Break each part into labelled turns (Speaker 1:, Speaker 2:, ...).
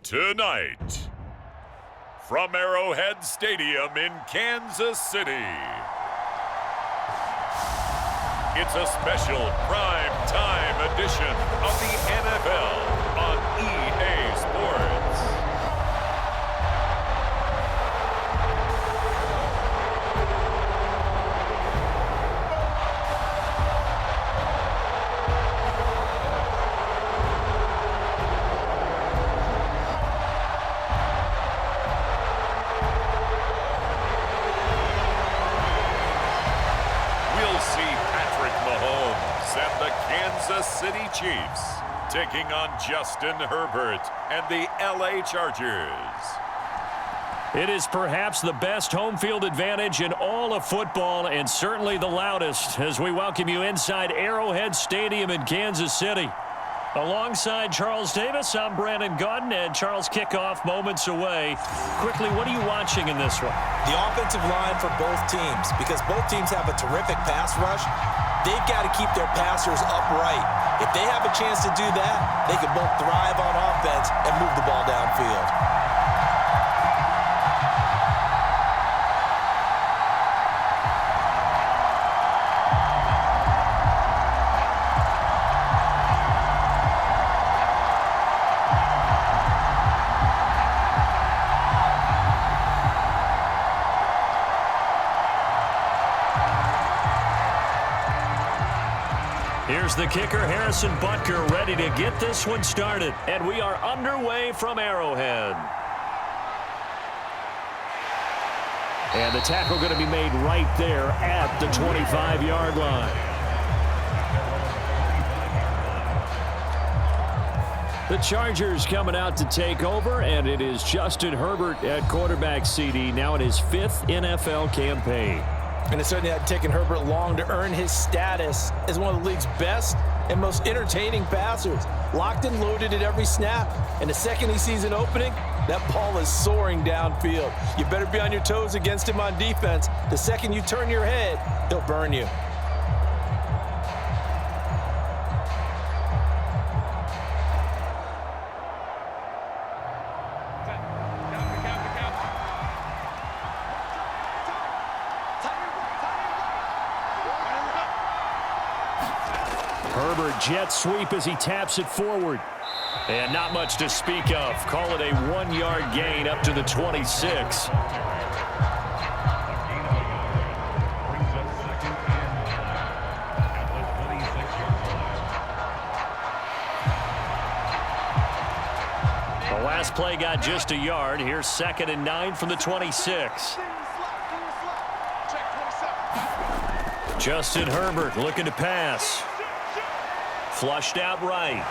Speaker 1: Tonight, from Arrowhead Stadium in Kansas City, it's a special prime time edition of the NFL on EA Sports. Mahomes and the Kansas City Chiefs taking on Justin Herbert and the LA Chargers.
Speaker 2: It is perhaps the best home field advantage in all of football, and certainly the loudest, as we welcome you inside Arrowhead Stadium in Kansas City. Alongside Charles Davis, I'm Brandon Gaudin, and Charles, kickoff moments away. Quickly, what are you watching in this one?
Speaker 3: The offensive line for both teams, because both teams have a terrific pass rush. They've got to keep their passers upright. If they have a chance to do that, they can both thrive on offense and move the ball downfield.
Speaker 2: Here's the kicker, Harrison Butker, ready to get this one started. And we are underway from Arrowhead. And the tackle going to be made right there at the 25-yard line. The Chargers coming out to take over, and it is Justin Herbert at quarterback CD, now in his 5th NFL campaign.
Speaker 3: And it certainly had taken Herbert long to earn his status as one of the league's best and most entertaining passers. Locked and loaded at every snap. And the second he sees an opening, that ball is soaring downfield. You better be on your toes against him on defense. The second you turn your head, he'll burn you.
Speaker 2: Herbert jet sweep as he taps it forward. And not much to speak of. Call it a 1-yard gain up to the 26. The last play got just a yard. Here's 2nd and 9 from the 26. Justin Herbert looking to pass. Flushed out right.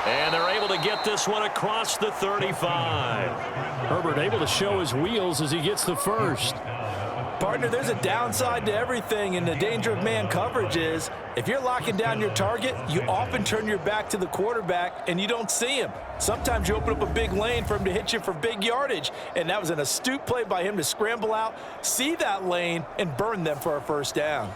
Speaker 2: And they're able to get this one across the 35. Herbert able to show his wheels as he gets the first.
Speaker 3: Partner, there's a downside to everything, and the danger of man coverage is if you're locking down your target, you often turn your back to the quarterback and you don't see him. Sometimes you open up a big lane for him to hit you for big yardage, and that was an astute play by him to scramble out, see that lane, and burn them for a first down.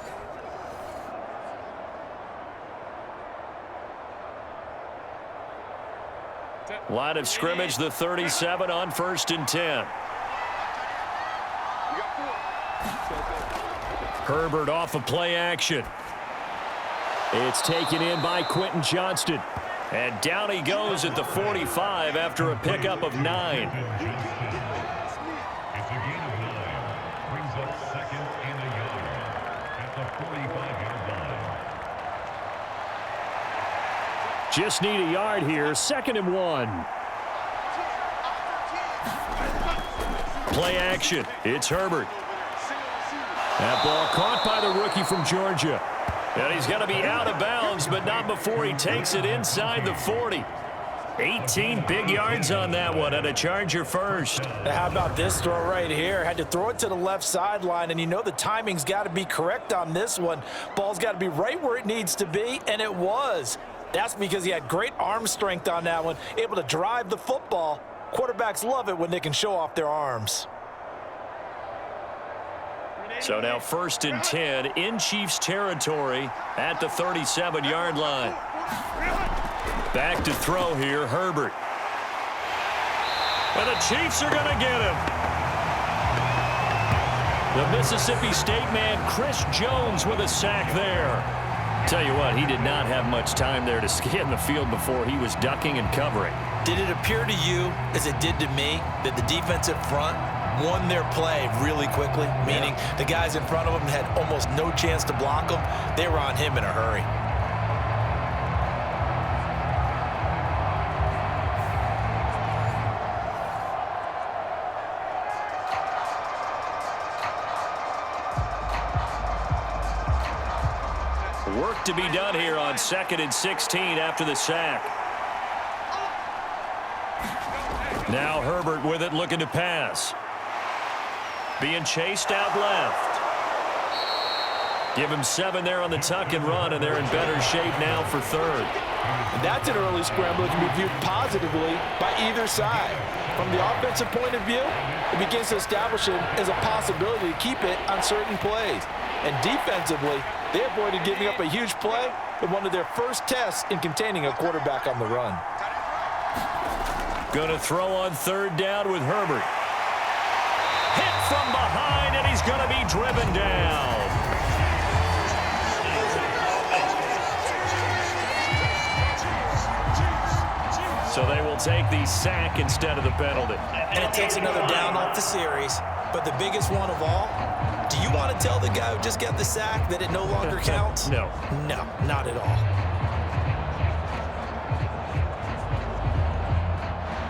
Speaker 2: Line of scrimmage, the 37 on 1st and 10. Herbert off of play action. It's taken in by Quentin Johnston. And down he goes at the 45 after a pickup of 9. Just need a yard here. 2nd and 1. Play action. It's Herbert. That ball caught by the rookie from Georgia. And he's going to be out of bounds, but not before he takes it inside the 40. 18 big yards on that one, and a Charger first.
Speaker 3: How about this throw right here? Had to throw it to the left sideline, and you know the timing's got to be correct on this one. Ball's got to be right where it needs to be, and it was. That's because he had great arm strength on that one, able to drive the football. Quarterbacks love it when they can show off their arms.
Speaker 2: So now 1st and 10 in Chiefs territory at the 37-yard line. Back to throw here, Herbert. And the Chiefs are going to get him. The Mississippi State man, Chris Jones, with a sack there. Tell you what, he did not have much time there to scan the field before he was ducking and covering.
Speaker 3: Did it appear to you, as it did to me, that the defensive front won their play really quickly? Meaning the guys in front of them had almost no chance to block them. They were on him in a hurry.
Speaker 2: Work to be done here on 2nd and 16 after the sack. Now Herbert with it, looking to pass. Being chased out left. Give him 7 there on the tuck and run, and they're in better shape now for 3rd.
Speaker 3: And that's an early scramble that can be viewed positively by either side. From the offensive point of view, it begins to establish him as a possibility to keep it on certain plays. And defensively, they avoided giving up a huge play in one of their first tests in containing a quarterback on the run.
Speaker 2: Going to throw on 3rd down with Herbert. Hit from behind, and he's going to be driven down. So they will take the sack instead of the penalty.
Speaker 3: And it takes another down off the series. But the biggest one of all, do you want to tell the guy who just got the sack that it no longer counts?
Speaker 2: No.
Speaker 3: No, not at all.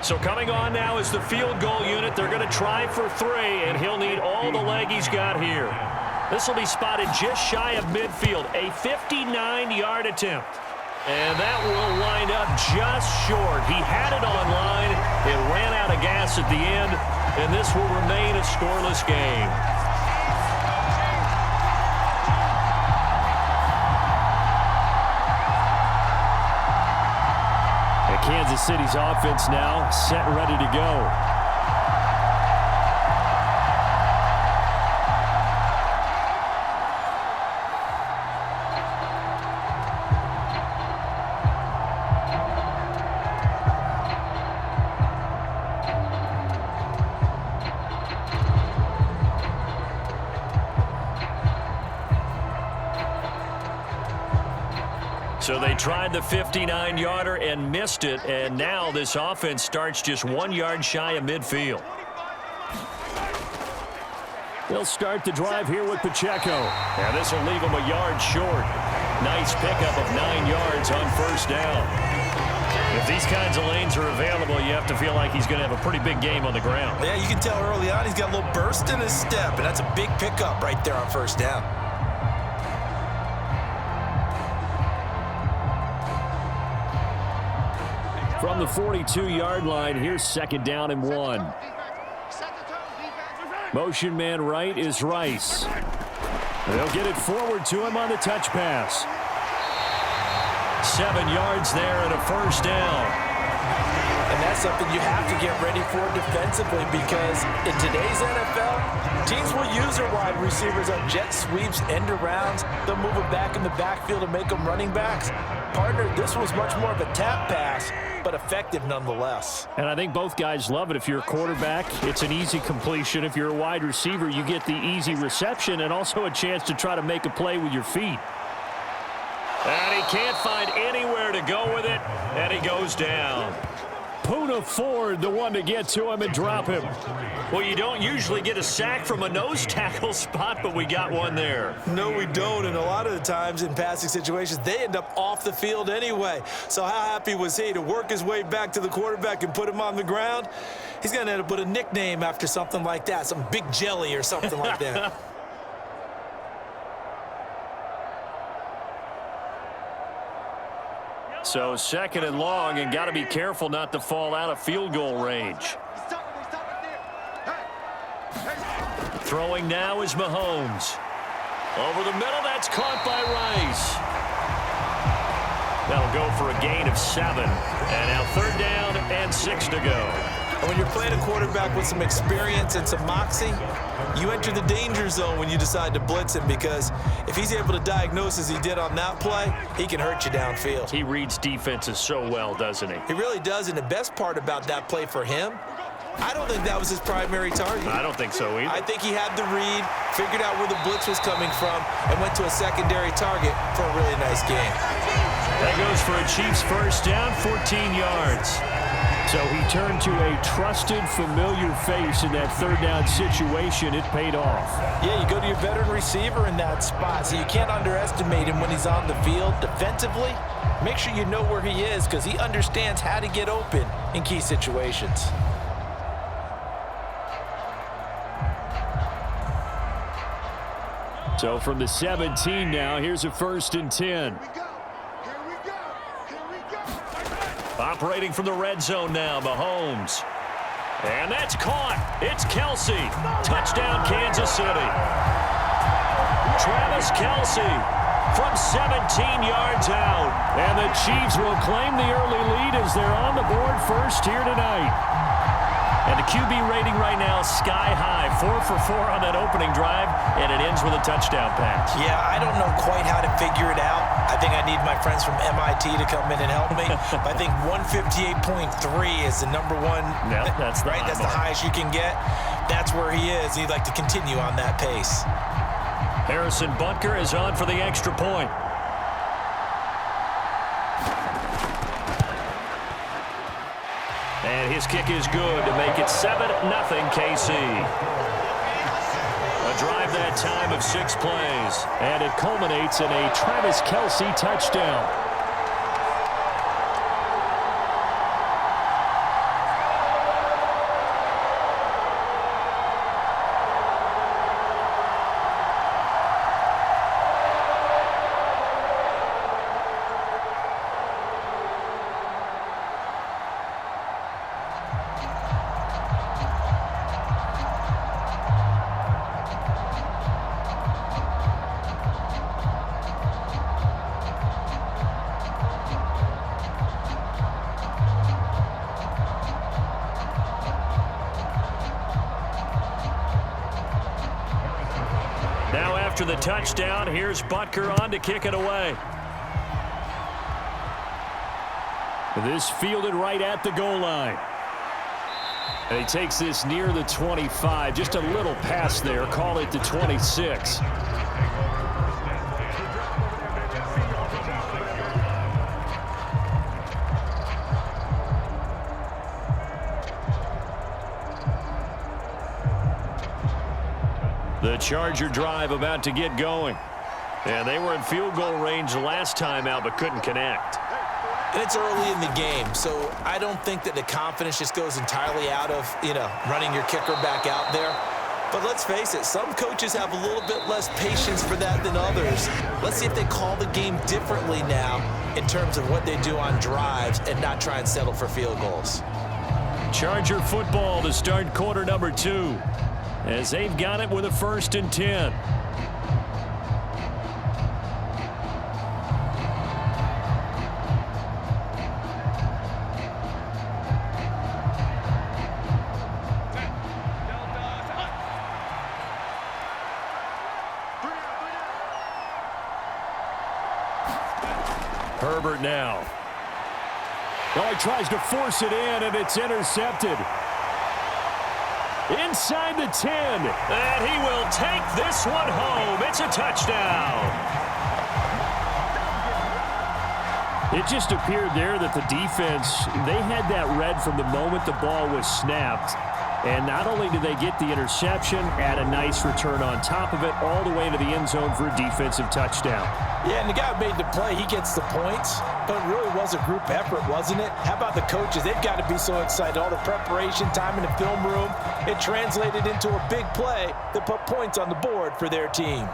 Speaker 2: So coming on now is the field goal unit. They're going to try for 3, and he'll need all the leg he's got here. This will be spotted just shy of midfield, a 59-yard attempt. And that will wind up just short. He had it on line. It ran out of gas at the end, and this will remain a scoreless game. And Kansas City's offense now set and ready to go. So they tried the 59-yarder and missed it, and now this offense starts just 1 yard shy of midfield. They'll start the drive here with Pacheco. And this will leave him a yard short. Nice pickup of 9 yards on 1st down. If these kinds of lanes are available, you have to feel like he's going to have a pretty big game on the ground.
Speaker 3: Yeah, you can tell early on he's got a little burst in his step, and that's a big pickup right there on 1st down.
Speaker 2: From the 42-yard line, here's 2nd down and 1. Motion man right is Rice. They'll get it forward to him on the touch pass. 7 yards there and a 1st down.
Speaker 3: And that's something you have to get ready for defensively, because in today's NFL, teams will use their wide receivers on jet sweeps, end arounds. They'll move it back in the backfield and make them running backs. Partner, this was much more of a tap pass, but effective nonetheless.
Speaker 2: And I think both guys love it. If you're a quarterback, it's an easy completion. If you're a wide receiver, you get the easy reception and also a chance to try to make a play with your feet. And he can't find anywhere to go with it, and he goes down. Poona Ford, the one to get to him and drop him. Well, you don't usually get a sack from a nose tackle spot, but we got one there.
Speaker 3: No, we don't, and a lot of the times in passing situations, they end up off the field anyway. So how happy was he to work his way back to the quarterback and put him on the ground? He's going to end up with a nickname after something like that, some Big Jelly or something like that.
Speaker 2: So 2nd and long, and got to be careful not to fall out of field goal range. Throwing now is Mahomes. Over the middle, that's caught by Rice. That'll go for a gain of 7. And now 3rd down and 6 to go.
Speaker 3: And when you're playing a quarterback with some experience and some moxie, you enter the danger zone when you decide to blitz him, because if he's able to diagnose as he did on that play, he can hurt you downfield.
Speaker 2: He reads defenses so well, doesn't he?
Speaker 3: He really does, and the best part about that play for him I don't think that was his primary target.
Speaker 2: I don't think so either.
Speaker 3: I think he had the read, figured out where the blitz was coming from, and went to a secondary target for a really nice game.
Speaker 2: That goes for a Chiefs first down, 14 yards. So he turned to a trusted, familiar face in that third down situation. It paid off.
Speaker 3: Yeah, you go to your veteran receiver in that spot, so you can't underestimate him when he's on the field. Defensively, make sure you know where he is because he understands how to get open in key situations.
Speaker 2: So from the 17 now, here's a 1st and 10. Operating from the red zone now, Mahomes. And that's caught. It's Kelce. Touchdown, Kansas City. Travis Kelce from 17 yards out. And the Chiefs will claim the early lead as they're on the board first here tonight. And the QB rating right now sky high. 4 for 4 on that opening drive, and it ends with a touchdown pass.
Speaker 3: Yeah, I don't know quite how to figure it out. I think I need my friends from MIT to come in and help me. But I think 158.3 is the number one.
Speaker 2: Yep, that's the
Speaker 3: right. That's the highest you can get. That's where he is. He'd like to continue on that pace.
Speaker 2: Harrison Butker is on for the extra point. And his kick is good to make it 7-0 KC. A drive that time of 6 plays. And it culminates in a Travis Kelce touchdown. After the touchdown, here's Butker on to kick it away. This fielded right at the goal line. And he takes this near the 25. Just a little pass there. Call it the 26. The Charger drive about to get going. And they were in field goal range last time out but couldn't connect.
Speaker 3: And it's early in the game, so I don't think that the confidence just goes entirely out of, running your kicker back out there. But let's face it, some coaches have a little bit less patience for that than others. Let's see if they call the game differently now in terms of what they do on drives and not try and settle for field goals.
Speaker 2: Charger football to start quarter number 2. As they've got it with a 1st and 10. Herbert now. Well, he tries to force it in, and it's intercepted. Inside the 10, and he will take this one home. It's a touchdown. It just appeared there that the defense, they had that read from the moment the ball was snapped. And not only did they get the interception, add a nice return on top of it, all the way into the end zone for a defensive touchdown.
Speaker 3: Yeah, and the guy who made the play, he gets the points. But it really was a group effort, wasn't it? How about the coaches? They've got to be so excited. All the preparation time in the film room, it translated into a big play that put points on the board for their team.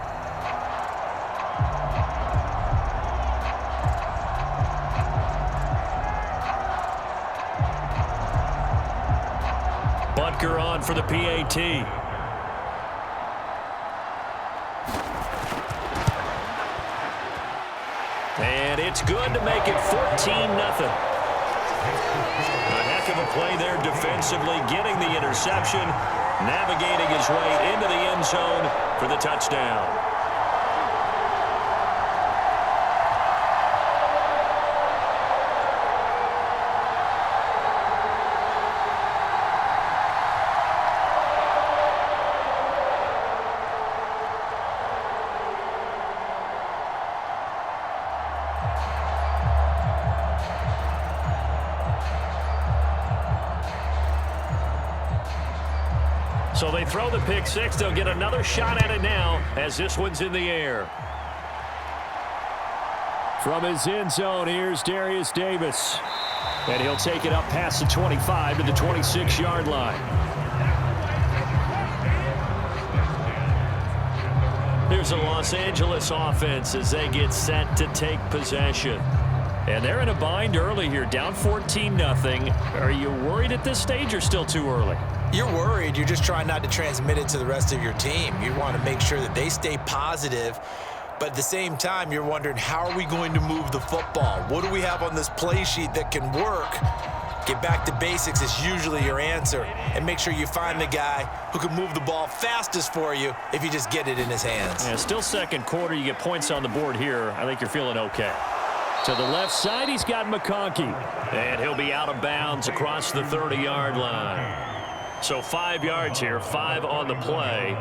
Speaker 2: Butker on for the PAT. And it's good to make it 14-0. A heck of a play there defensively, getting the interception, navigating his way into the end zone for the touchdown. So they throw the pick six. They'll get another shot at it now as this one's in the air. From his end zone, here's Darius Davis. And he'll take it up past the 25 to the 26-yard line. Here's the Los Angeles offense as they get set to take possession. And they're in a bind early here, down 14-0. Are you worried at this stage or still too early?
Speaker 3: You're worried. You're just trying not to transmit it to the rest of your team. You want to make sure that they stay positive. But at the same time, you're wondering, how are we going to move the football? What do we have on this play sheet that can work? Get back to basics is usually your answer. And make sure you find the guy who can move the ball fastest for you if you just get it in his hands.
Speaker 2: Yeah, still second quarter. You get points on the board here. I think you're feeling okay. To the left side, he's got McConkey. And he'll be out of bounds across the 30-yard line. So 5 yards here, 5 on the play.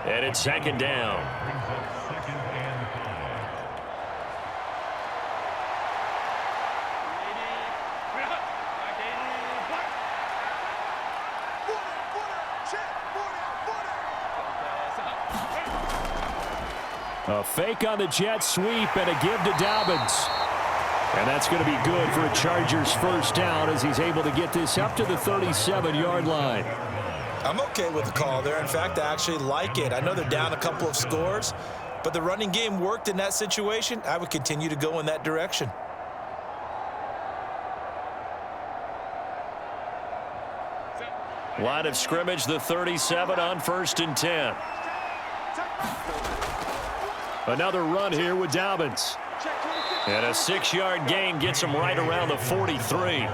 Speaker 2: And it's second down. A fake on the jet sweep and a give to Dobbins. And that's going to be good for a Chargers first down as he's able to get this up to the 37-yard line.
Speaker 3: I'm okay with the call there. In fact, I actually like it. I know they're down a couple of scores, but the running game worked in that situation. I would continue to go in that direction.
Speaker 2: Line of scrimmage, the 37 on 1st and 10. Another run here with Dobbins. And a 6-yard gain gets him right around the 43.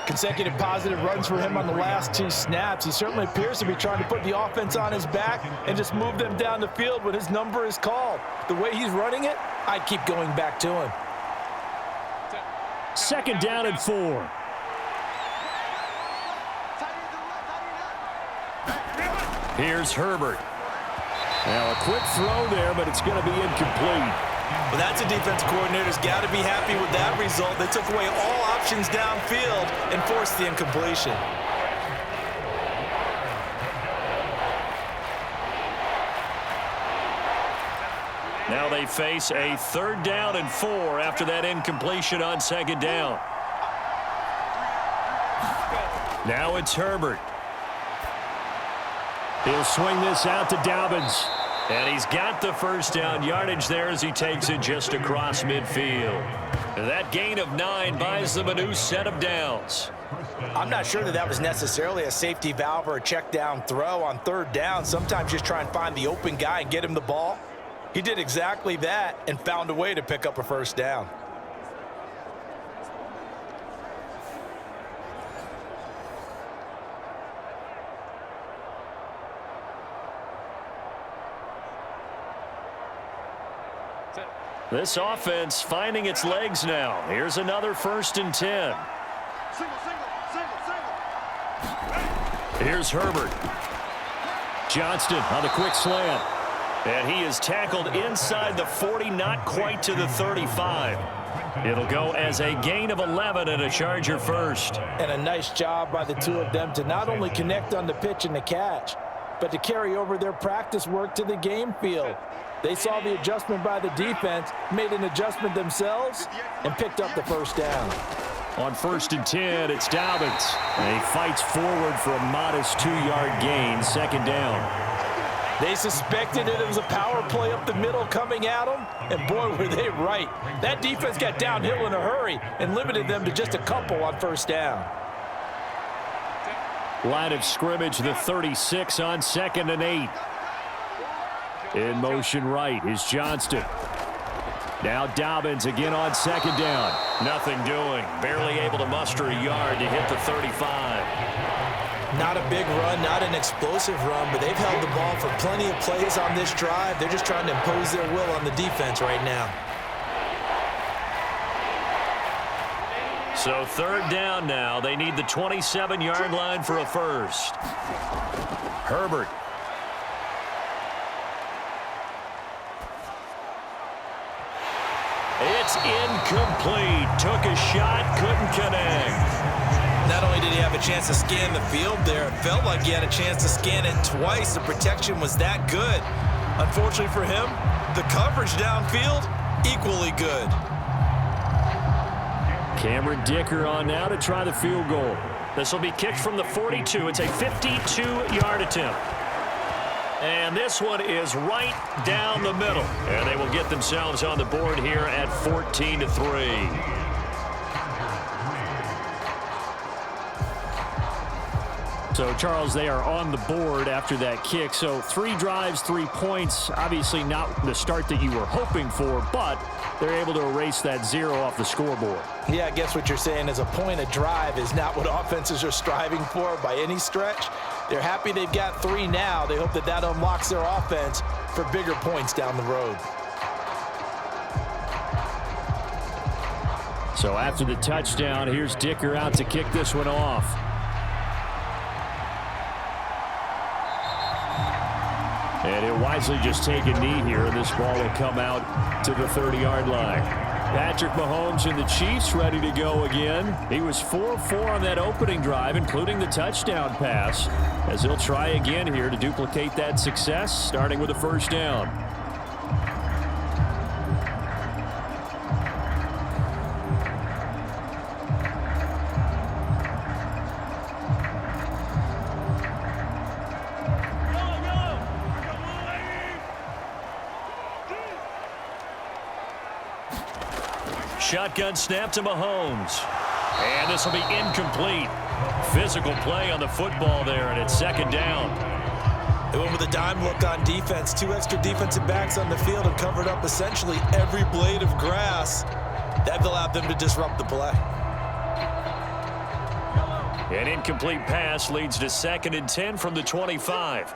Speaker 3: Consecutive positive runs for him on the last 2 snaps. He certainly appears to be trying to put the offense on his back and just move them down the field when his number is called. The way he's running it, I'd keep going back to him.
Speaker 2: Second down and 4. Here's Herbert. Now a quick throw there, but it's going to be incomplete.
Speaker 3: Well, that's a defense coordinator's got to be happy with that result. They took away all options downfield and forced the incompletion.
Speaker 2: Now they face a 3rd down and 4 after that incompletion on 2nd down. Now it's Herbert. He'll swing this out to Dobbins. And he's got the first down yardage there as he takes it just across midfield. And that gain of 9 buys them a new set of downs.
Speaker 3: I'm not sure that was necessarily a safety valve or a check down throw on 3rd down. Sometimes just try and find the open guy and get him the ball. He did exactly that and found a way to pick up a first down.
Speaker 2: This offense finding its legs now. Here's another 1st and 10. Here's Herbert. Johnston on the quick slant. And he is tackled inside the 40, not quite to the 35. It'll go as a gain of 11 and a Charger first.
Speaker 3: And a nice job by the 2 of them to not only connect on the pitch and the catch, but to carry over their practice work to the game field. They saw the adjustment by the defense, made an adjustment themselves, and picked up the first down.
Speaker 2: On 1st and 10, it's Dobbins. And he fights forward for a modest 2-yard gain, 2nd down.
Speaker 3: They suspected it was a power play up the middle coming at them, and boy, were they right. That defense got downhill in a hurry and limited them to just a couple on 1st down.
Speaker 2: Line of scrimmage, the 36 on 2nd and 8. In motion right is Johnston. Now Dobbins again on 2nd down. Nothing doing. Barely able to muster a yard to hit the 35.
Speaker 3: Not a big run, not an explosive run, but they've held the ball for plenty of plays on this drive. They're just trying to impose their will on the defense right now.
Speaker 2: So 3rd down now. They need the 27-yard line for a first. Herbert. It's incomplete. Took a shot, couldn't connect.
Speaker 3: not only did he have a chance to scan the field there, it felt like he had a chance to scan it twice. The protection was that good. Unfortunately for him, the coverage downfield, equally good.
Speaker 2: Cameron Dicker on now to try the field goal. This will be kicked from the 42. It's a 52-yard attempt. And this one is right down the middle. And they will get themselves on the board here at 14-3. So, Charles, they are on the board after that kick. So 3 drives, 3 points. Obviously not the start that you were hoping for, but they're able to erase that 0 off the scoreboard.
Speaker 3: Yeah, I guess what you're saying is a point a drive is not what offenses are striving for by any stretch. They're happy they've got 3 now. They hope that that unlocks their offense for bigger points down the road.
Speaker 2: So after the touchdown, here's Dicker out to kick this one off. And he'll wisely just take a knee here, and this ball will come out to the 30-yard line. Patrick Mahomes and the Chiefs ready to go again. He was 4-4 on that opening drive, including the touchdown pass, as he'll try again here to duplicate that success, starting with a first down. Shotgun snap to Mahomes. And this will be incomplete. Physical play on the football there, and it's second down.
Speaker 3: They went with a dime look on defense. 2 extra defensive backs on the field and covered up essentially every blade of grass. That allowed them to disrupt the play.
Speaker 2: An incomplete pass leads to 2nd and 10 from the 25.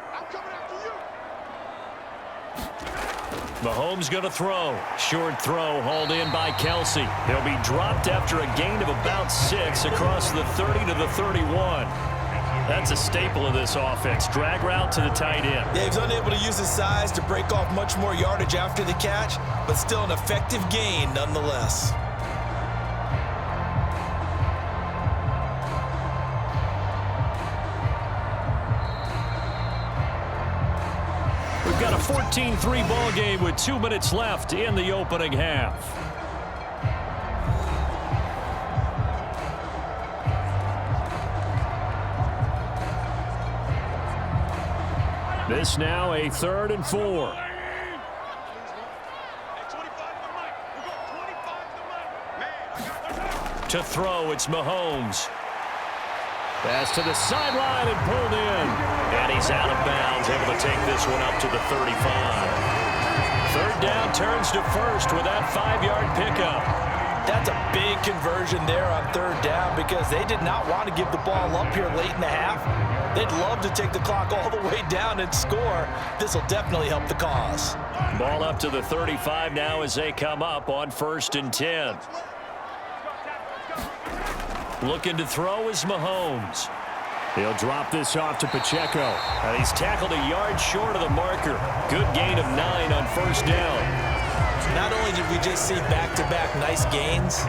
Speaker 2: Mahomes going to throw. Short throw hauled in by Kelce. He'll be dropped after a gain of about 6 across the 30 to the 31. That's a staple of this offense. Drag route to the tight end.
Speaker 3: Yeah, he was unable to use his size to break off much more yardage after the catch, but still an effective gain nonetheless.
Speaker 2: We've got a 14-3 ball game with 2 minutes left in the opening half. This now a 3rd and 4. To throw, it's Mahomes. Pass to the sideline and pulled in. And he's out of bounds, able to take this one up to the 35. 3rd down turns to 1st with that 5-yard pickup.
Speaker 3: That's a big conversion there on 3rd down because they did not want to give the ball up here late in the half. They'd love to take the clock all the way down and score. This will definitely help the cause.
Speaker 2: Ball up to the 35 now as they come up on 1st and 10. Looking to throw is Mahomes. He'll drop this off to Pacheco. And he's tackled a yard short of the marker. Good gain of 9 on 1st down.
Speaker 3: Not only did we just see back-to-back nice gains,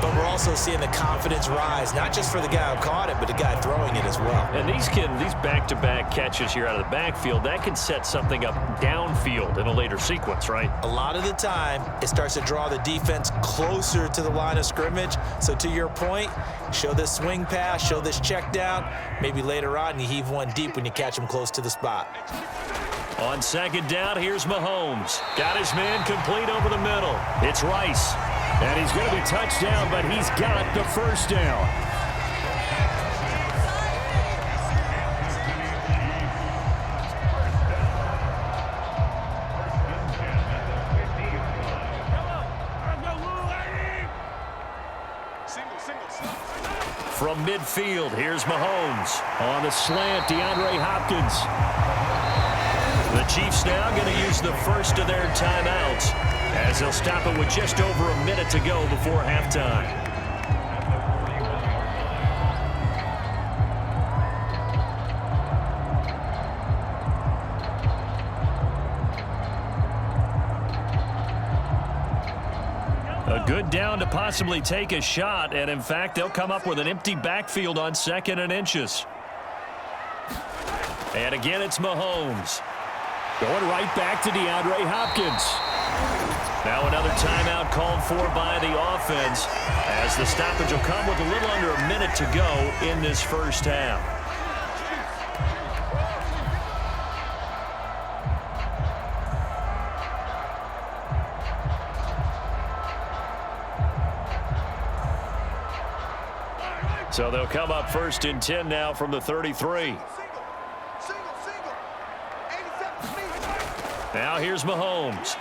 Speaker 3: but we're also seeing the confidence rise, not just for the guy who caught it, but the guy throwing it as well.
Speaker 2: And these back-to-back catches here out of the backfield, that can set something up downfield in a later sequence, right?
Speaker 3: A lot of the time, it starts to draw the defense closer to the line of scrimmage. So to your point, show this swing pass, show this check down. Maybe later on, you heave one deep when you catch him close to the spot.
Speaker 2: On 2nd down, here's Mahomes. Got his man complete over the middle. It's Rice. And he's going to be touched down, but he's got the 1st down. From midfield, here's Mahomes. On the slant, DeAndre Hopkins. The Chiefs now going to use the first of their timeouts as they'll stop it with just over a minute to go before halftime. A good down to possibly take a shot, and in fact, they'll come up with an empty backfield on 2nd and inches. And again, it's Mahomes. Going right back to DeAndre Hopkins. Now another timeout called for by the offense, as the stoppage will come with a little under a minute to go in this first half. So they'll come up 1st and 10 now from the 33. Now here's Mahomes.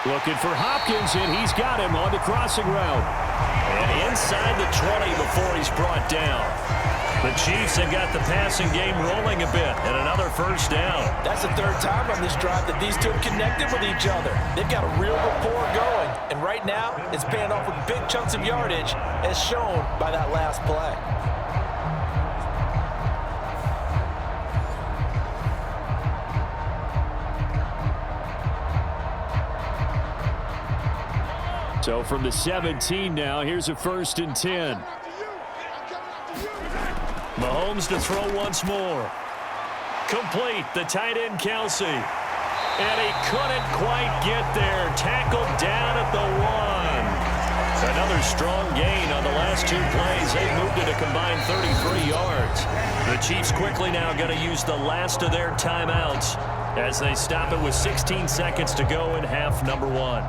Speaker 2: Looking for Hopkins, and he's got him on the crossing route. And inside the 20 before he's brought down. The Chiefs have got the passing game rolling a bit, and another first down.
Speaker 3: That's the 3rd time on this drive that these two have connected with each other. They've got a real rapport going, and right now it's paying off with big chunks of yardage, as shown by that last play.
Speaker 2: So from the 17 now, here's a 1st and 10. Mahomes to throw once more. Complete, the tight end Kelce. And he couldn't quite get there. Tackled down at the 1. Another strong gain on the last 2 plays. They moved it a combined 33 yards. The Chiefs quickly now going to use the last of their timeouts as they stop it with 16 seconds to go in half number 1.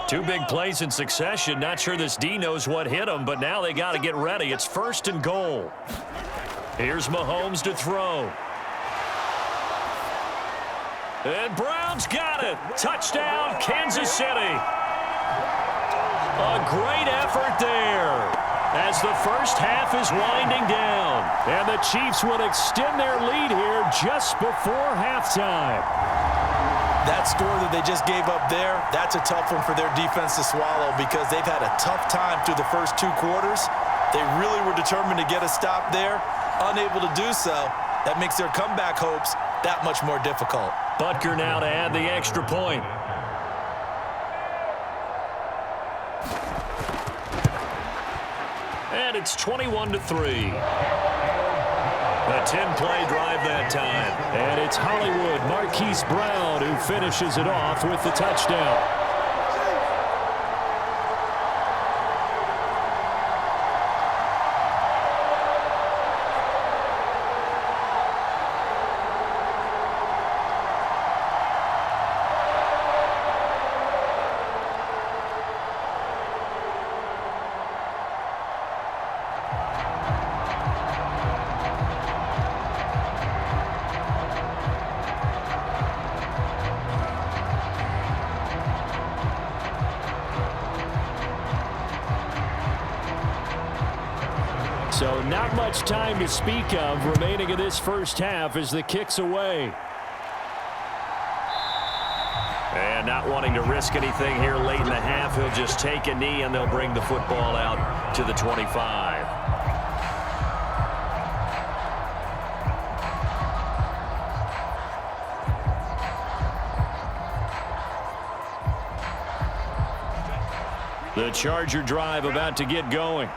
Speaker 2: Two big plays in succession. Not sure this D knows what hit him, but now they got to get ready. It's 1st and goal. Here's Mahomes to throw. And Brown's got it. Touchdown, Kansas City. A great effort there as the first half is winding down. And the Chiefs would extend their lead here just before halftime.
Speaker 3: That score that they just gave up there, that's a tough one for their defense to swallow because they've had a tough time through the first 2 quarters. They really were determined to get a stop there, unable to do so. That makes their comeback hopes that much more difficult.
Speaker 2: Butker now to add the extra point. And it's 21-3. A 10-play drive that time. And it's Hollywood Marquise Brown who finishes it off with the touchdown. So not much time to speak of remaining in this first half as the kick's away. And not wanting to risk anything here late in the half, he'll just take a knee and they'll bring the football out to the 25. The Charger drive about to get going.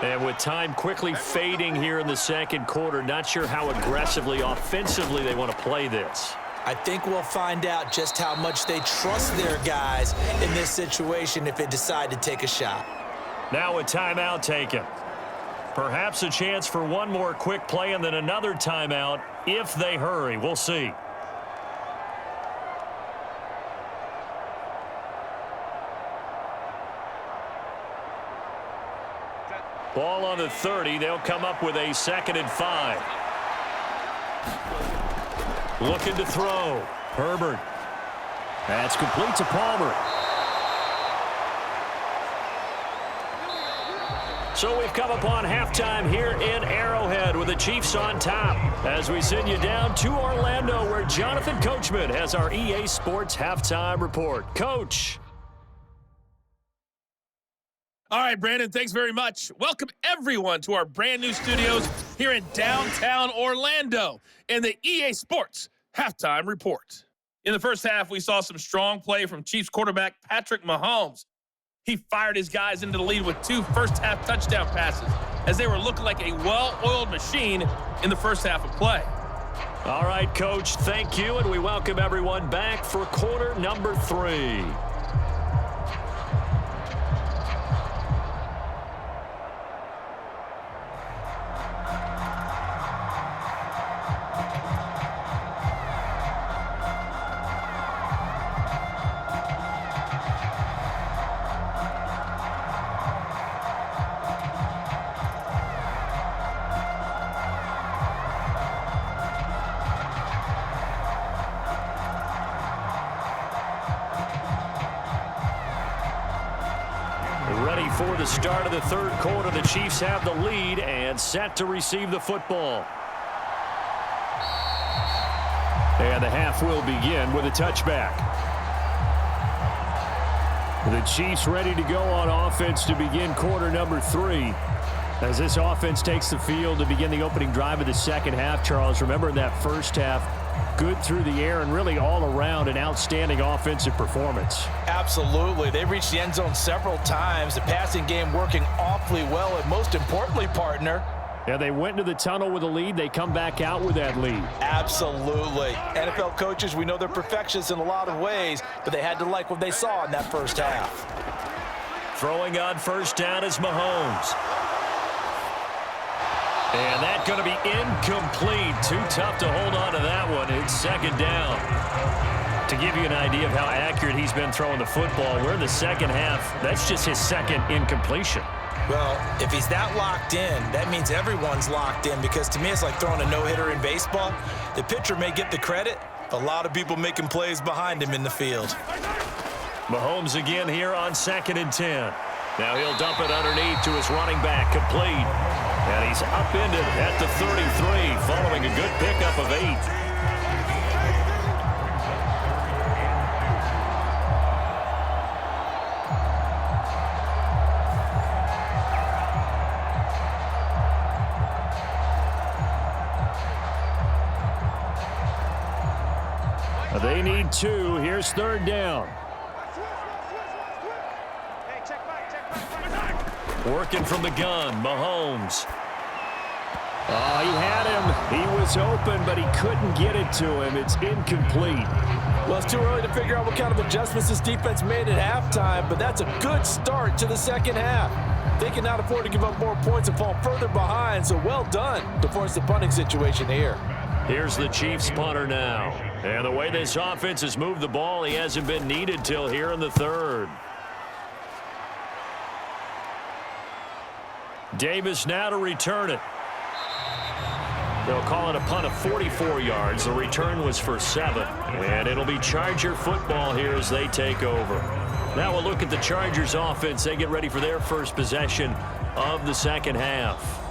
Speaker 2: And with time quickly fading here in the second quarter, not sure how aggressively, offensively they want to play this.
Speaker 3: I think we'll find out just how much they trust their guys in this situation if they decide to take a shot.
Speaker 2: Now a timeout taken. Perhaps a chance for one more quick play and then another timeout if they hurry. We'll see. Ball on the 30. They'll come up with a 2nd and 5. Looking to throw. Herbert. That's complete to Palmer. So we've come upon halftime here in Arrowhead with the Chiefs on top as we send you down to Orlando where Jonathan Coachman has our EA Sports halftime report. Coach.
Speaker 4: All right, Brandon, thanks very much. Welcome, everyone, to our brand new studios here in downtown Orlando in the EA Sports Halftime Report. In the first half, we saw some strong play from Chiefs quarterback Patrick Mahomes. He fired his guys into the lead with 2 first-half touchdown passes as they were looking like a well-oiled machine in the first half of play.
Speaker 2: All right, Coach, thank you, and we welcome everyone back for quarter number 3. Ready for the start of the third quarter. The Chiefs have the lead and set to receive the football. And the half will begin with a touchback. The Chiefs ready to go on offense to begin quarter number 3. As this offense takes the field to begin the opening drive of the second half, Charles, remember in that first half, good through the air and really all around an outstanding offensive performance.
Speaker 3: Absolutely. They reached the end zone several times. The passing game working awfully well, and most importantly, partner.
Speaker 2: Yeah, they went into the tunnel with a lead. They come back out with that lead.
Speaker 3: Absolutely. NFL coaches, we know they're perfectionists in a lot of ways, but they had to like what they saw in that first half.
Speaker 2: Throwing on first down is Mahomes. And that's going to be incomplete. Too tough to hold on to that one. It's second down. To give you an idea of how accurate he's been throwing the football, we're in the second half. That's just his second incompletion.
Speaker 3: Well, if he's that locked in, that means everyone's locked in, because to me it's like throwing a no-hitter in baseball. The pitcher may get the credit, but a lot of people making plays behind him in the field.
Speaker 2: Mahomes again here on 2nd and 10. Now he'll dump it underneath to his running back, complete. And he's upended at the 33, following a good pickup of 8. They need 2. Here's 3rd down. Working from the gun, Mahomes. Oh, he had him. He was open, but he couldn't get it to him. It's incomplete.
Speaker 3: Well, it's too early to figure out what kind of adjustments this defense made at halftime, but that's a good start to the second half. They cannot afford to give up more points and fall further behind, so well done to force the punting situation here.
Speaker 2: Here's the Chiefs punter now. And the way this offense has moved the ball, he hasn't been needed till here in the 3rd. Davis now to return it. They'll call it a punt of 44 yards. The return was for 7. And it'll be Charger football here as they take over. Now we'll look at the Chargers offense. They get ready for their first possession of the second half.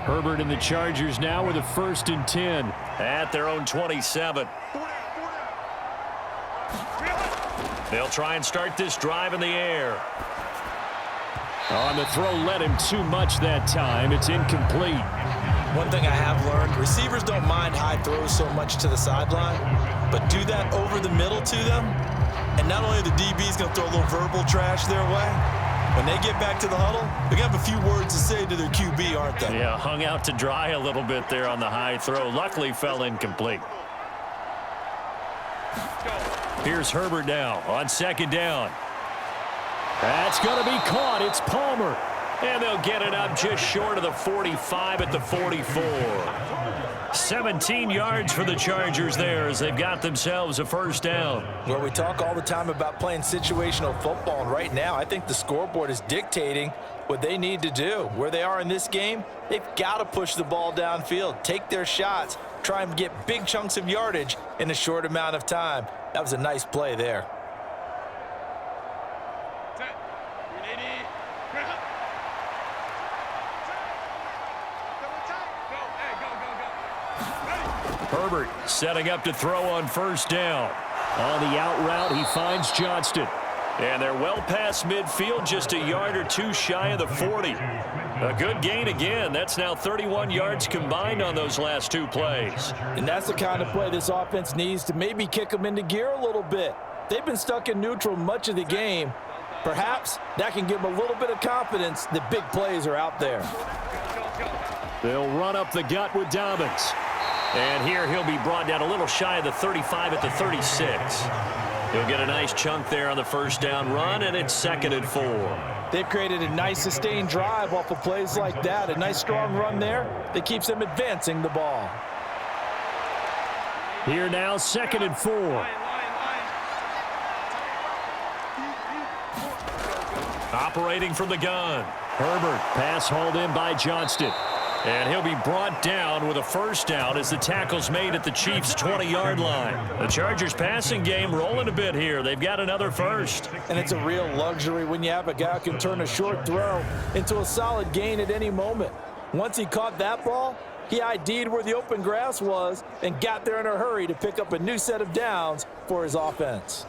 Speaker 2: Herbert and the Chargers now with a 1st and 10 at their own 27. They'll try and start this drive in the air. On the throw, led him too much that time. It's incomplete.
Speaker 3: One thing I have learned, receivers don't mind high throws so much to the sideline, but do that over the middle to them, and not only are the DBs going to throw a little verbal trash their way, when they get back to the huddle, they're going to have a few words to say to their QB, aren't they?
Speaker 2: Yeah, hung out to dry a little bit there on the high throw. Luckily, fell incomplete. Here's Herbert now on 2nd down. That's going to be caught. It's Palmer. And they'll get it up just short of the 45 at the 44. 17 yards for the Chargers there as they've got themselves a 1st down.
Speaker 3: Well, we talk all the time about playing situational football, and right now I think the scoreboard is dictating what they need to do. Where they are in this game, they've got to push the ball downfield, take their shots, try and get big chunks of yardage in a short amount of time. That was a nice play there.
Speaker 2: Herbert setting up to throw on first down. On the out route, he finds Johnston. And they're well past midfield, just a yard or two shy of the 40. A good gain again. That's now 31 yards combined on those last two plays.
Speaker 3: And that's the kind of play this offense needs to maybe kick them into gear a little bit. They've been stuck in neutral much of the game. Perhaps that can give them a little bit of confidence that big plays are out there.
Speaker 2: They'll run up the gut with Dobbins. And here he'll be brought down a little shy of the 35 at the 36. He'll get a nice chunk there on the first down run, and it's 2nd and 4.
Speaker 3: They've created a nice sustained drive off of plays like that. A nice strong run there that keeps them advancing the ball.
Speaker 2: Here now, 2nd and 4. Operating from the gun. Herbert, pass hauled in by Johnston. And he'll be brought down with a first down as the tackle's made at the Chiefs' 20-yard line. The Chargers' passing game rolling a bit here. They've got another first.
Speaker 3: And it's a real luxury when you have a guy who can turn a short throw into a solid gain at any moment. Once he caught that ball, he ID'd where the open grass was and got there in a hurry to pick up a new set of downs for his offense.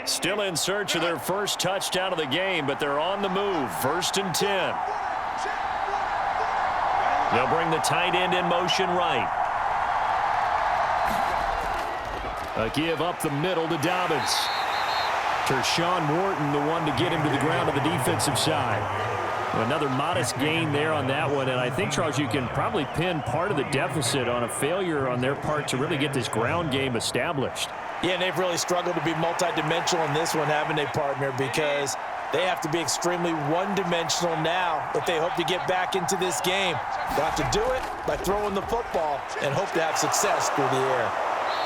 Speaker 2: Still in search of their first touchdown of the game, but they're on the move. 1st and 10. They'll bring the tight end in motion right. A give up the middle to Dobbins. Tershawn Wharton, the one to get him to the ground on the defensive side. Another modest gain there on that one, and I think, Charles, you can probably pin part of the deficit on a failure on their part to really get this ground game established.
Speaker 3: Yeah, and they've really struggled to be multidimensional in this one, haven't they, partner? Because they have to be extremely one-dimensional now if they hope to get back into this game. They'll have to do it by throwing the football and hope to have success through the air.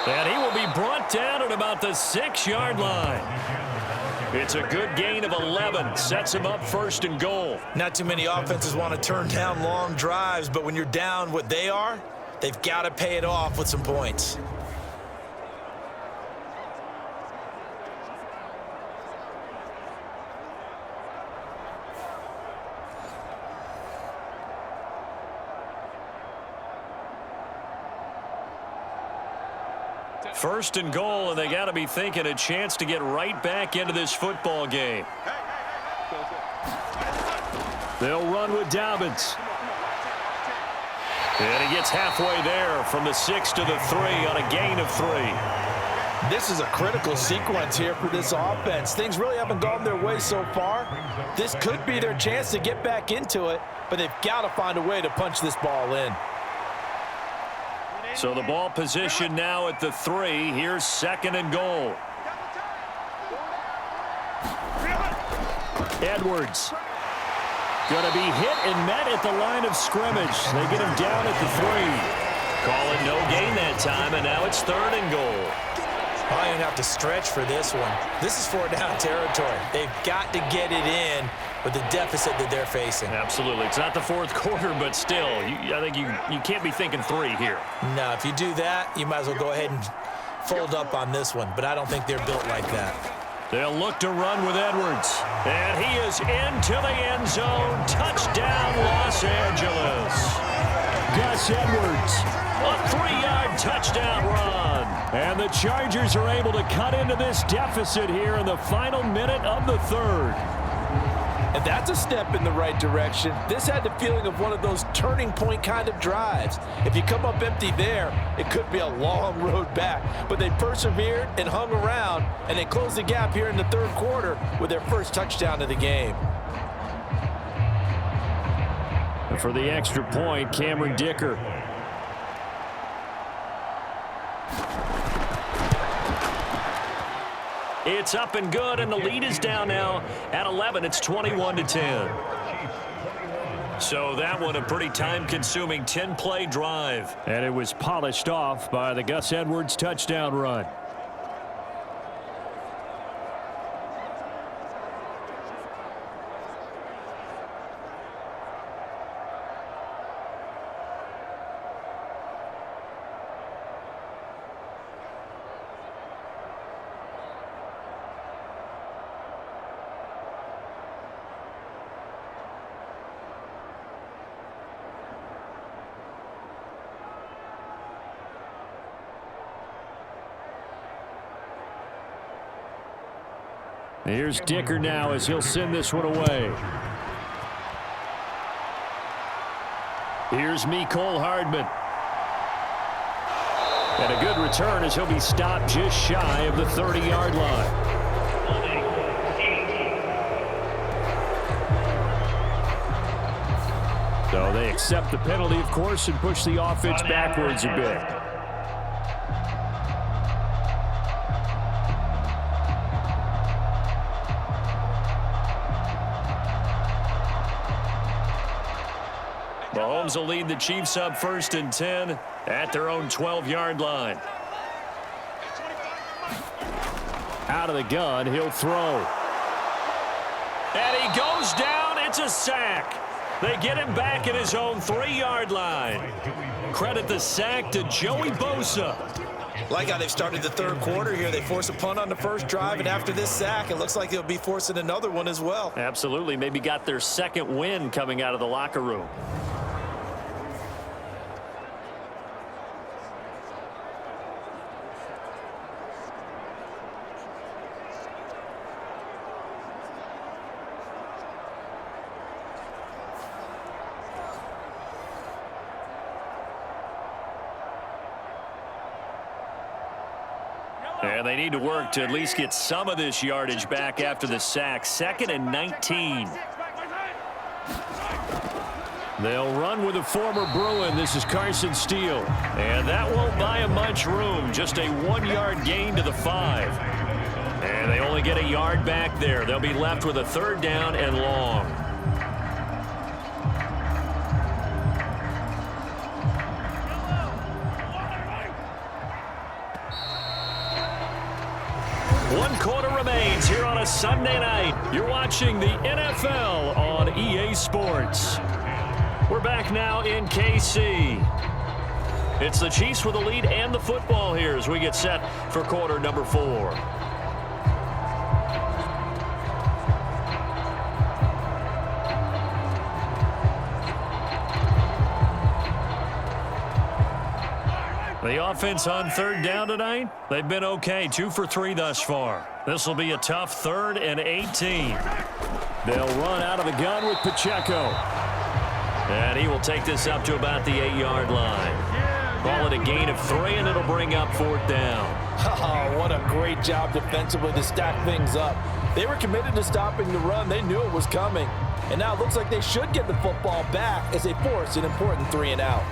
Speaker 2: And he will be brought down at about the 6-yard line. It's a good gain of 11. Sets him up 1st and goal.
Speaker 3: Not too many offenses want to turn down long drives, but when you're down what they are, they've got to pay it off with some points.
Speaker 2: First and goal, and they got to be thinking a chance to get right back into this football game. They'll run with Dobbins. And he gets halfway there from the 6 to the 3 on a gain of 3.
Speaker 3: This is a critical sequence here for this offense. Things really haven't gone their way so far. This could be their chance to get back into it, but they've got to find a way to punch this ball in.
Speaker 2: So the ball position now at the 3. Here's 2nd and goal. Edwards. Going to be hit and met at the line of scrimmage. They get him down at the 3. Call it no gain that time, and now it's 3rd and goal.
Speaker 3: I didn't have to stretch for this one. This is 4-down territory. They've got to get it in with the deficit that they're facing.
Speaker 2: Absolutely. It's not the 4th quarter, but still, I think you can't be thinking 3 here.
Speaker 3: No, if you do that, you might as well go ahead and fold up on this one, but I don't think they're built like that.
Speaker 2: They'll look to run with Edwards. And he is into the end zone. Touchdown, Los Angeles. Gus Edwards, a 3-yard touchdown run. And the Chargers are able to cut into this deficit here in the final minute of the 3rd.
Speaker 3: And that's a step in the right direction. This had the feeling of one of those turning point kind of drives. If you come up empty there, it could be a long road back. But they persevered and hung around, and they closed the gap here in the 3rd quarter with their first touchdown of the game.
Speaker 2: And for the extra point, Cameron Dicker. It's up and good, and the lead is down now at 11. It's 21-10. So that one a pretty time-consuming 10-play drive. And it was polished off by the Gus Edwards touchdown run. Here's Dicker now as he'll send this one away. Here's Mecole Hardman. And a good return as he'll be stopped just shy of the 30-yard line. So they accept the penalty, of course, and push the offense backwards a bit. Mahomes will lead the Chiefs up 1st and 10 at their own 12-yard line. Out of the gun, he'll throw. And he goes down. It's a sack. They get him back at his own 3-yard line. Credit the sack to Joey Bosa.
Speaker 3: Like how they've started the third quarter here. They force a punt on the first drive, and after this sack, it looks like they'll be forcing another one as well.
Speaker 2: Absolutely. Maybe got their second win coming out of the locker room. And they need to work to at least get some of this yardage back after the sack. 2nd and 19. They'll run with a former Bruin. This is Carson Steele. And that won't buy him much room. Just a 1-yard gain to the 5. And they only get a yard back there. They'll be left with a 3rd down and long. One quarter remains here on a Sunday night. You're watching the NFL on EA Sports. We're back now in KC. It's the Chiefs with the lead and the football here as we get set for quarter number 4. The offense on 3rd down tonight, they've been okay. 2 for 3 thus far. This will be a tough 3rd and 18. They'll run out of the gun with Pacheco. And he will take this up to about the 8-yard line. Call it a gain of 3, and it'll bring up 4th down.
Speaker 3: Oh, what a great job defensively to stack things up. They were committed to stopping the run. They knew it was coming. And now it looks like they should get the football back as they force an important 3 and out.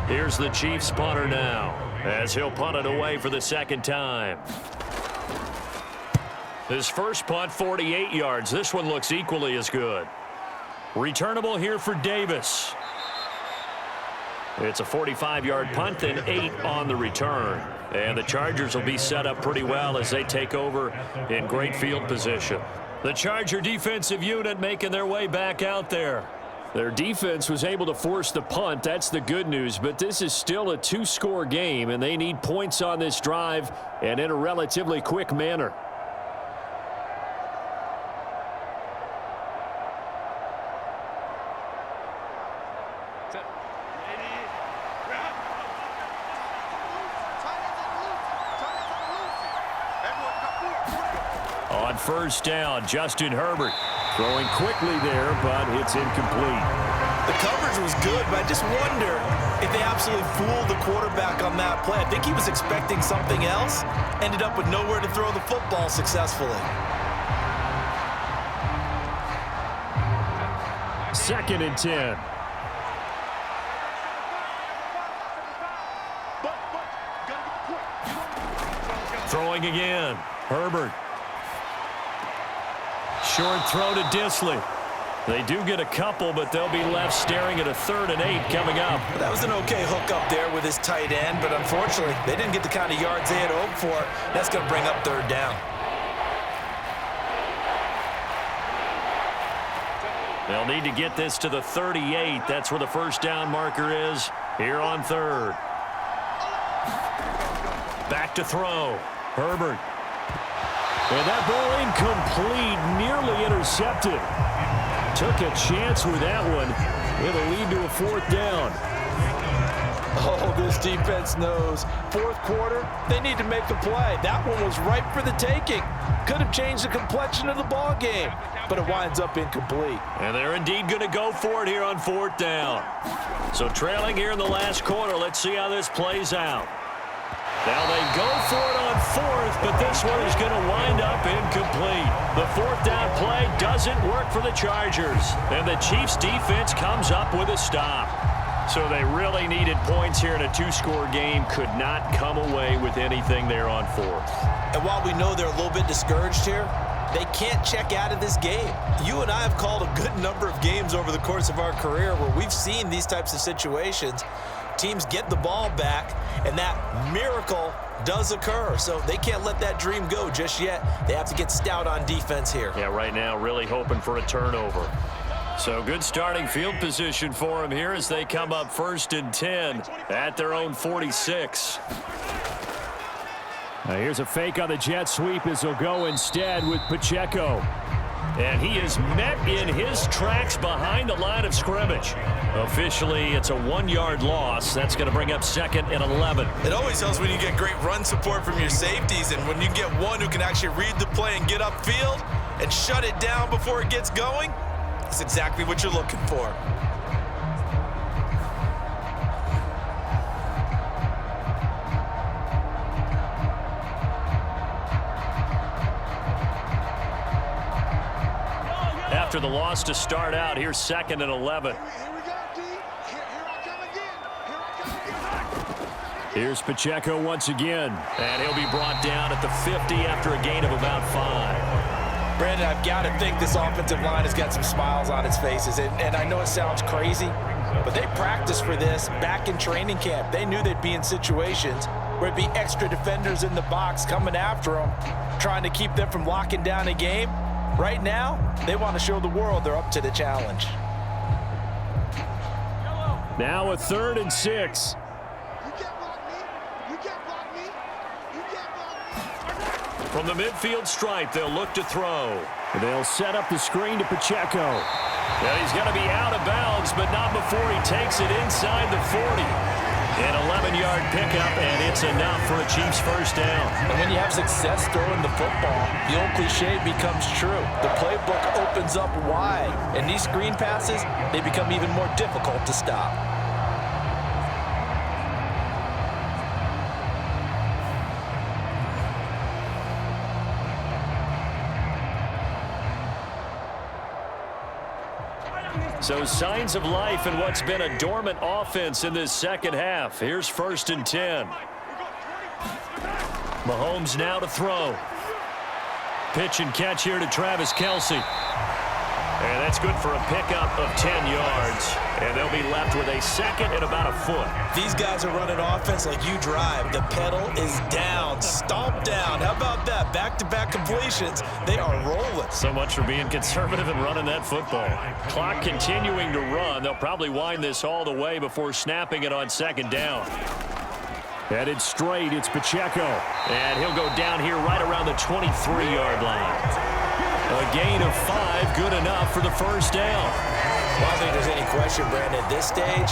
Speaker 2: Here's the Chiefs punter now as he'll punt it away for the 2nd time. His first punt, 48 yards. This one looks equally as good. Returnable here for Davis. It's a 45-yard punt and 8 on the return. And the Chargers will be set up pretty well as they take over in great field position. The Charger defensive unit making their way back out there. Their defense was able to force the punt. That's the good news. But this is still a 2-score game, and they need points on this drive and in a relatively quick manner. On 1st down, Justin Herbert throwing quickly there, but it's incomplete.
Speaker 3: The coverage was good, but I just wonder if they absolutely fooled the quarterback on that play. I think he was expecting something else, ended up with nowhere to throw the football successfully.
Speaker 2: 2nd and 10. Throwing again. Herbert. Short throw to Disley. They do get a couple, but they'll be left staring at a 3rd and 8 coming up.
Speaker 3: That was an okay hook up there with his tight end, but unfortunately, they didn't get the kind of yards they had hoped for. That's going to bring up 3rd down.
Speaker 2: They'll need to get this to the 38. That's where the 1st down marker is here on 3rd. Back to throw. Herbert. And that ball incomplete, nearly intercepted. Took a chance with that one. It'll lead to a 4th down.
Speaker 3: Oh, this defense knows. Fourth quarter, they need to make a play. That one was ripe for the taking. Could have changed the complexion of the ball game, but it winds up incomplete.
Speaker 2: And they're indeed going to go for it here on fourth down. So trailing here in the last quarter. Let's see how this plays out. Now they go for it on fourth, but this one is going to wind up incomplete. The fourth down play doesn't work for the Chargers. And the Chiefs defense comes up with a stop. So they really needed points here in a two-score game. Could not come away with anything there on fourth.
Speaker 3: And while we know they're a little bit discouraged here, they can't check out of this game. You and I have called a good number of games over the course of our career where we've seen these types of situations. Teams get the ball back, and that miracle does occur. So they can't let that dream go just yet. They have to get stout on defense here.
Speaker 2: Yeah, right now really hoping for a turnover. So good starting field position for them here as they come up 1st and 10 at their own 46.
Speaker 5: Now here's a fake on the jet sweep as he'll go instead with Pacheco.
Speaker 2: And he is met in his tracks behind the line of scrimmage. Officially, it's a 1-yard loss. That's going to bring up 2nd and 11.
Speaker 6: It always helps when you get great run support from your safeties, and when you get one who can actually read the play and get upfield and shut it down before it gets going, that's exactly what you're looking for.
Speaker 2: After the loss to start out, here's 2nd and 11.
Speaker 5: Here's Pacheco once again.
Speaker 2: And he'll be brought down at the 50 after a gain of about 5.
Speaker 3: Brandon, I've got to think this offensive line has got some smiles on its faces. And I know it sounds crazy, but they practiced for this back in training camp. They knew they'd be in situations where it'd be extra defenders in the box coming after them, trying to keep them from locking down a game. Right now, they want to show the world they're up to the challenge.
Speaker 5: Now a 3rd and 6.
Speaker 2: From the midfield stripe, they'll look to throw.
Speaker 5: They'll set up the screen to Pacheco.
Speaker 2: Well, he's going to be out of bounds, but not before he takes it inside the 40. An 11-yard pickup, and it's enough for a Chiefs first down.
Speaker 3: And when you have success throwing the football, the old cliche becomes true. The playbook opens up wide, and these screen passes, they become even more difficult to stop.
Speaker 2: So signs of life in what's been a dormant offense in this second half. Here's 1st and 10. Mahomes now to throw. Pitch and catch here to Travis Kelce. And that's good for a pickup of 10 yards. And they'll be left with a 2nd and about a foot.
Speaker 6: These guys are running offense like you drive. The pedal is down, stomped down. How about that? Back-to-back completions. They are rolling.
Speaker 2: So much for being conservative and running that football. Clock continuing to run. They'll probably wind this all the way before snapping it on 2nd down.
Speaker 5: Headed straight, it's Pacheco.
Speaker 2: And he'll go down here right around the 23-yard line. A gain of 5, good enough for the first down.
Speaker 3: Well, I don't think there's any question, Brandon, at this stage,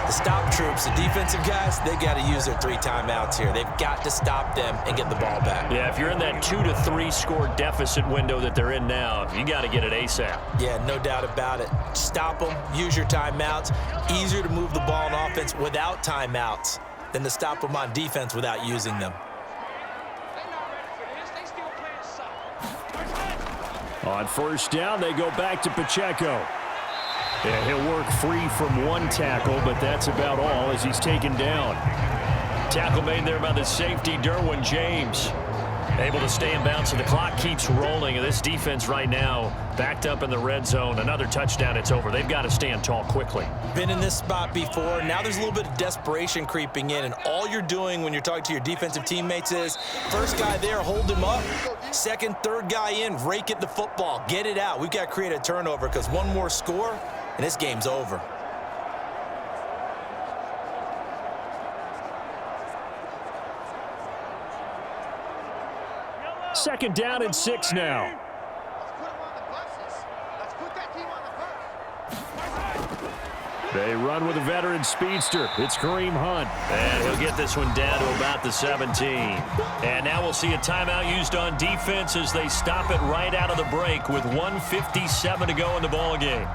Speaker 3: the stop troops, the defensive guys, they got to use their 3 timeouts here. They've got to stop them and get the ball back.
Speaker 2: Yeah, if you're in that 2 to 3 score deficit window that they're in now, you got to get it ASAP.
Speaker 3: Yeah, no doubt about it. Stop them, use your timeouts. Easier to move the ball on offense without timeouts than to stop them on defense without using them.
Speaker 5: On first down, they go back to Pacheco. And he'll work free from 1 tackle, but that's about all as he's taken down.
Speaker 2: Tackle made there by the safety, Derwin James. Able to stay in bounds, and the clock keeps rolling. And this defense right now backed up in the red zone. Another touchdown, it's over. They've got to stand tall quickly.
Speaker 3: Been in this spot before. Now there's a little bit of desperation creeping in, and all you're doing when you're talking to your defensive teammates is first guy there, hold him up. Second, third guy in, rake at the football. Get it out. We've got to create a turnover because one more score, and this game's over.
Speaker 5: Second down and 6 now. They run with a veteran speedster. It's Kareem Hunt.
Speaker 2: And he'll get this one down to about the 17. And now we'll see a timeout used on defense as they stop it right out of the break with 1:57 to go in the ballgame.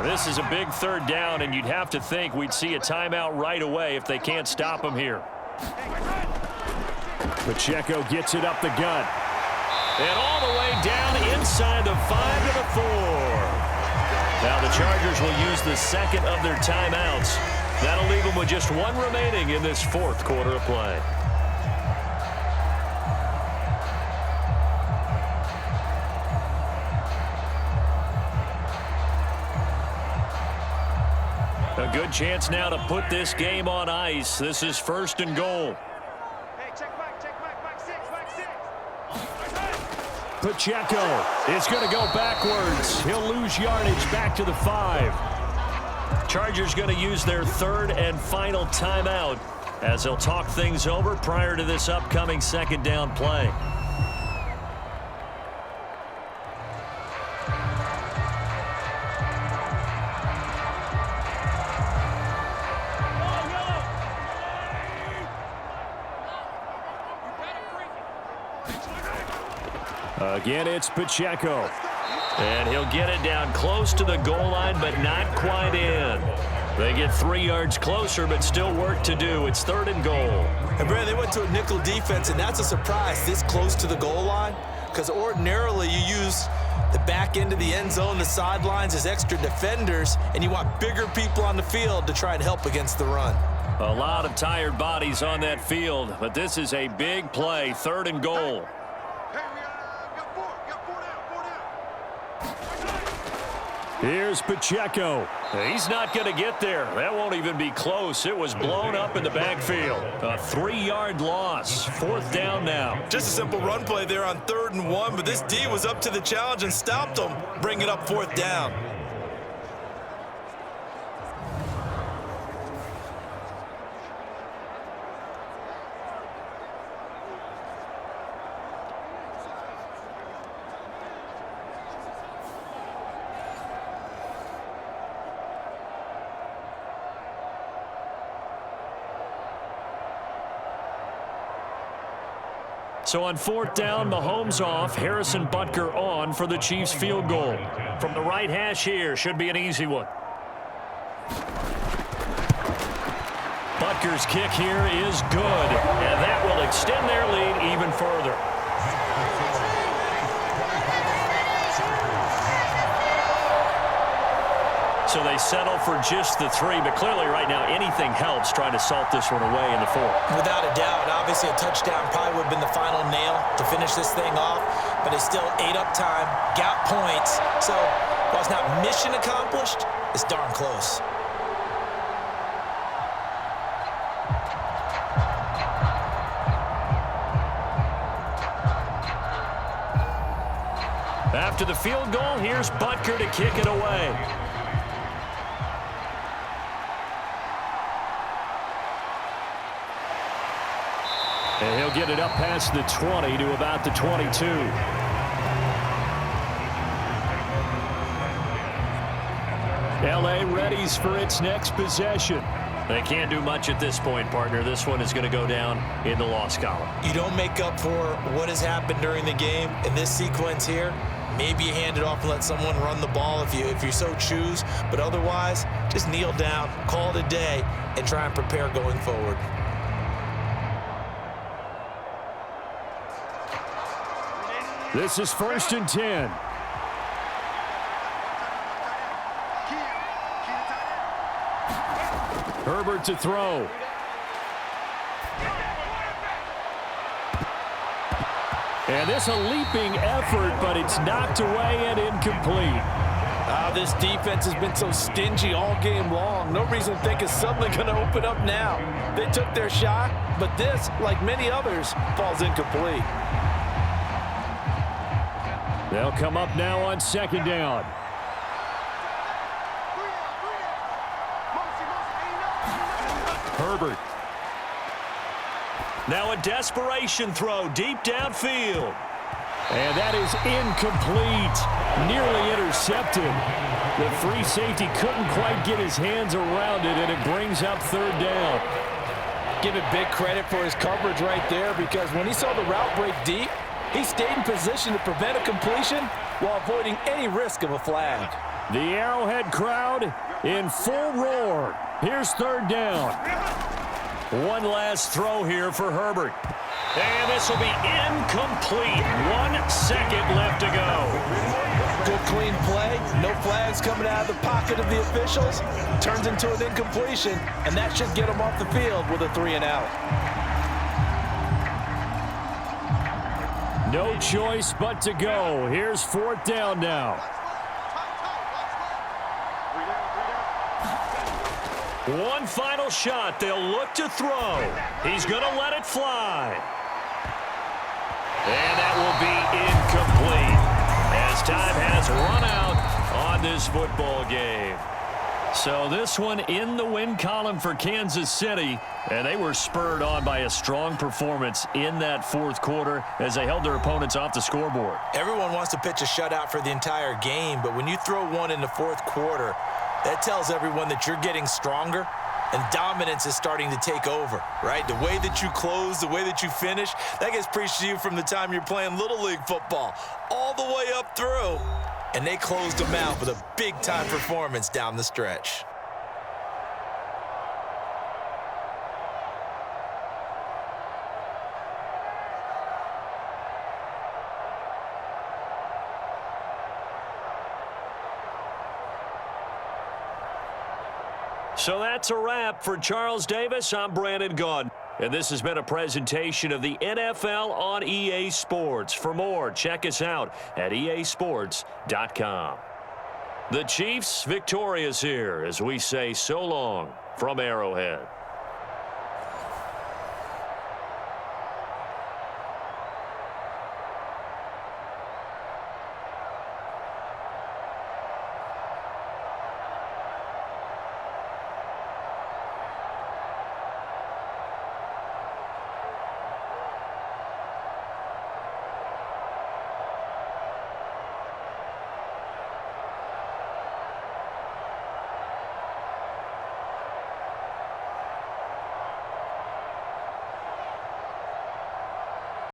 Speaker 2: This is a big third down, and you'd have to think we'd see a timeout right away if they can't stop him here.
Speaker 5: Pacheco gets it up the gut.
Speaker 2: And all the way down inside the 5 to the 4. Now the Chargers will use the second of their timeouts. That'll leave them with just one remaining in this fourth quarter of play. A good chance now to put this game on ice. This is 1st and goal.
Speaker 5: Pacheco is going to go backwards. He'll lose yardage back to the 5.
Speaker 2: Chargers going to use their third and final timeout as they'll talk things over prior to this upcoming second down play.
Speaker 5: Again, it's Pacheco.
Speaker 2: And he'll get it down close to the goal line, but not quite in. They get 3 yards closer, but still work to do. It's 3rd and goal.
Speaker 3: And, Brad, they went to a nickel defense, and that's a surprise this close to the goal line, because ordinarily you use the back end of the end zone, the sidelines as extra defenders, and you want bigger people on the field to try and help against the run.
Speaker 2: A lot of tired bodies on that field, but this is a big play, 3rd and goal.
Speaker 5: Here's Pacheco.
Speaker 2: He's not going to get there. That won't even be close. It was blown up in the backfield. A 3-yard loss. 4th down now.
Speaker 6: Just a simple run play there on 3rd and 1, but this D was up to the challenge and stopped them, bringing up 4th down.
Speaker 2: So on 4th down, Mahomes off, Harrison Butker on for the Chiefs field goal. From the right hash here, should be an easy one. Butker's kick here is good, and that will extend their lead even further. So they settle for just the 3, but clearly right now anything helps trying to salt this one away in the 4th.
Speaker 3: Without a doubt, obviously a touchdown probably would have been the final nail to finish this thing off, but it's still ate up time, got points. So while it's not mission accomplished, it's darn close.
Speaker 2: After the field goal, here's Butker to kick it away.
Speaker 5: And he'll get it up past the 20 to about the 22. L.A. readies for its next possession.
Speaker 2: They can't do much at this point, partner. This one is going to go down in the loss column.
Speaker 3: You don't make up for what has happened during the game in this sequence here. Maybe you hand it off and let someone run the ball if you so choose. But otherwise, just kneel down, call it a day, and try and prepare going forward.
Speaker 5: This is 1st and 10. Herbert to throw. And this a leaping effort, but it's knocked away and incomplete.
Speaker 3: This defense has been so stingy all game long. No reason to think it's suddenly going to open up now. They took their shot, but this, like many others, falls incomplete.
Speaker 5: They'll come up now on 2nd down. Herbert.
Speaker 2: Now a desperation throw deep downfield.
Speaker 5: And that is incomplete. Nearly intercepted. The free safety couldn't quite get his hands around it, and it brings up third down.
Speaker 3: Give it big credit for his coverage right there, because when he saw the route break deep, he stayed in position to prevent a completion while avoiding any risk of a flag.
Speaker 5: The Arrowhead crowd in full roar. Here's third down.
Speaker 2: One last throw here for Herbert. And this will be incomplete. 1 second left to go.
Speaker 3: Good clean play. No flags coming out of the pocket of the officials. Turns into an incompletion, and that should get him off the field with a 3-and-out.
Speaker 5: No choice but to go. Here's fourth down now.
Speaker 2: One final shot. They'll look to throw. He's going to let it fly. And that will be incomplete as time has run out on this football game. So this one in the win column for Kansas City, and they were spurred on by a strong performance in that fourth quarter as they held their opponents off the scoreboard.
Speaker 6: Everyone wants to pitch a shutout for the entire game, but when you throw one in the fourth quarter, that tells everyone that you're getting stronger and dominance is starting to take over, right? The way that you close, the way that you finish, that gets preached to you from the time you're playing Little League football all the way up through. And they closed them out with a big-time performance down the stretch.
Speaker 2: So that's a wrap for Charles Davis. I'm Brandon Gaudin. And this has been a presentation of the NFL on EA Sports. For more, check us out at easports.com. The Chiefs victorious here as we say so long from Arrowhead.